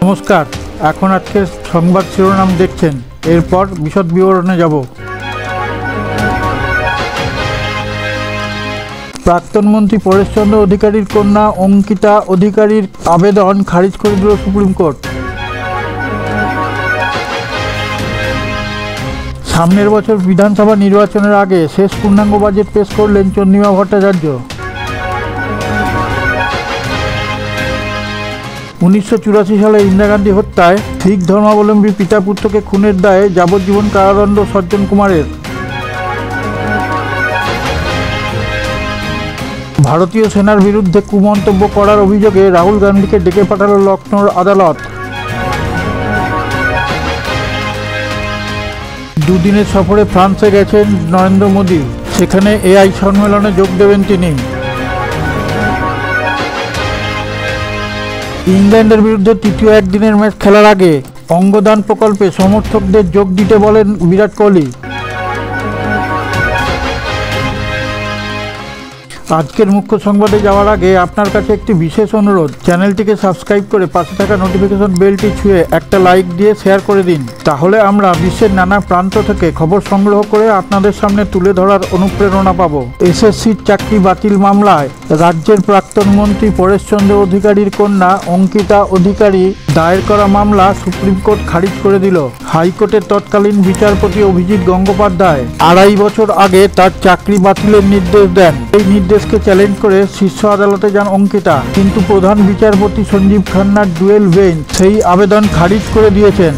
নমস্কার। এখন আজকের সংবাদ শিরোনাম দেখছেন, এরপর বিশদ বিবরণে যাব। প্রাক্তন মন্ত্রী পরেশচন্দ্র অধিকারীর কন্যা অঙ্কিতা অধিকারীর আবেদন খারিজ করে দিল সুপ্রিম কোর্ট। সামনের বছর বিধানসভা নির্বাচনের আগে শেষ পূর্ণাঙ্গ বাজেট পেশ করলেন চন্দ্রিমা ভট্টাচার্য। 1984 সালে ইন্দিরা গান্ধী হত্যায় শিখ ধর্মাবলম্বী পিতা পুত্রকে খুনের দায়ে যাবজ্জীবন কারাদণ্ড সজ্জন কুমারের। ভারতীয় সেনার বিরুদ্ধে কুমন্তব্য করার অভিযোগে রাহুল গান্ধীকে ডেকে পাঠাল লখনৌর আদালত। দুদিনের সফরে ফ্রান্সে গেছেন নরেন্দ্র মোদী, সেখানে এআই সম্মেলনে যোগ দেবেন তিনি। ইংল্যান্ডের বিরুদ্ধে তৃতীয় একদিনের ম্যাচ খেলার আগে অঙ্গদান প্রকল্পে সমর্থকদের যোগ দিতে বলেন বিরাট কোহলি। আজকের মুখ্য সংবাদে যাওয়ার আগে আপনার কাছে একটি বিশেষ অনুরোধ, চ্যানেলটিকে সাবস্ক্রাইব করে পাশে থাকা নোটিফিকেশন বেলটি ছুঁয়ে একটা লাইক দিয়ে শেয়ার করে দিন। তাহলে আমরা বিশ্বের নানা প্রান্ত থেকে খবর সংগ্রহ করে আপনাদের সামনে তুলে ধরার অনুপ্রেরণা পাব। এসএসসির চাকরি বাতিল মামলায় রাজ্যের প্রাক্তন মন্ত্রী পরেশচন্দ্র অধিকারীর কন্যা অঙ্কিতা অধিকারী দায়ের করা মামলা সুপ্রিম কোর্ট খারিজ করে দিল। হাইকোর্টের তৎকালীন বিচারপতি অভিজিৎ গঙ্গোপাধ্যায় 2.5 বছর আগে তার চাকরি বাতিলের নির্দেশ দেন। এই নির্দেশকে চ্যালেঞ্জ করে শীর্ষ আদালতে যান অঙ্কিতা, কিন্তু প্রধান বিচারপতি সঞ্জীব খান্নার ডুয়েল বেঞ্চ সেই আবেদন খারিজ করে দিয়েছেন।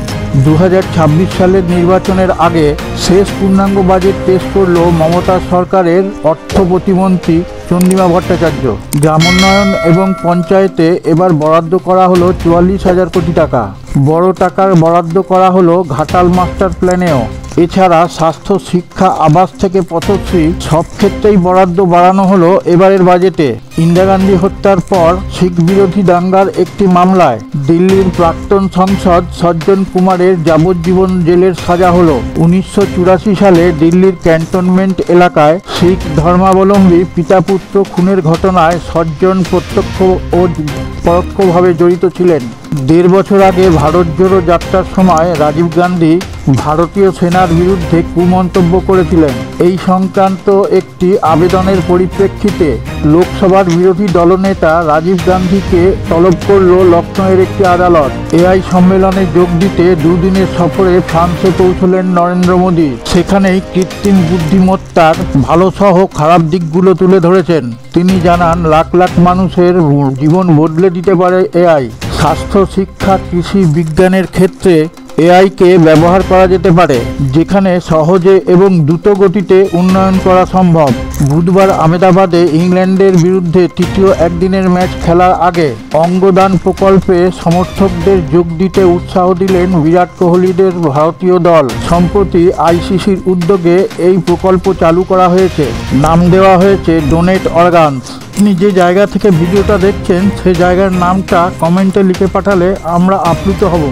2026 সালের নির্বাচনের আগে শেষ পূর্ণাঙ্গ বাজেট পেশ করল মমতা সরকারের অর্থ প্রতিমন্ত্রী চন্দ্রিমা ভট্টাচার্য। গ্রামোন্নয়ন এবং পঞ্চায়েতে এবার বরাদ্দ করা হলো 44,000 কোটি টাকা। বড় টাকার বরাদ্দ করা হলো ঘাটাল মাস্টার প্ল্যানেও। এছাড়া স্বাস্থ্য, শিক্ষা, আবাস থেকে পথশ্রী সব ক্ষেত্রেই বরাদ্দ বাড়ানো হলো এবারের বাজেটে। ইন্দিরা গান্ধী হত্যার পর শিখ বিরোধী দাঙ্গার একটি মামলায় দিল্লির প্রাক্তন সাংসদ সজ্জন কুমারের যাবজ্জীবন জেলের সাজা হলো। 1984 সালে দিল্লির ক্যান্টনমেন্ট এলাকায় শিখ ধর্মাবলম্বী পিতা পুত্র খুনের ঘটনায় সজ্জন প্রত্যক্ষ ও পরোক্ষভাবে জড়িত ছিলেন। 1.5 বছর আগে ভারত জোড়ো যাত্রার সময় রাজীব গান্ধী ভারতীয় সেনার বিরুদ্ধে কুমন্তব্য করেছিলেন। এই সংক্রান্ত একটি আবেদনের পরিপ্রেক্ষিতে লোকসভার বিরোধী দলনেতা রাজীব গান্ধীকে তলব করল লখনৌয়ের একটি আদালত। এআই সম্মেলনে যোগ দিতে 2 দিনের সফরে ফ্রান্সে পৌঁছলেন নরেন্দ্র মোদী। সেখানেই কৃত্রিম বুদ্ধিমত্তার ভালো সহ খারাপ দিকগুলো তুলে ধরেছেন। তিনি জানান, লাখ লাখ মানুষের জীবন বদলে দিতে পারে এআই। স্বাস্থ্য, শিক্ষা, কৃষি, বিজ্ঞানের ক্ষেত্রে এআইকে ব্যবহার করা যেতে পারে, যেখানে সহজে এবং দ্রুত গতিতে উন্নয়ন করা সম্ভব। বুধবার আহমেদাবাদে ইংল্যান্ডের বিরুদ্ধে তৃতীয় একদিনের ম্যাচ খেলার আগে অঙ্গদান প্রকল্পে সমর্থকদের যোগ দিতে উৎসাহ দিলেন বিরাট কোহলিদের ভারতীয় দল। সম্প্রতি আইসিসির উদ্যোগে এই প্রকল্প চালু করা হয়েছে। নাম দেওয়া হয়েছে ডোনেট অর্গানস। আপনি যে জায়গা থেকে ভিডিওটা দেখছেন সেই জায়গার নামটা কমেন্টে লিখে পাঠালে আমরা আপ্লুত হব।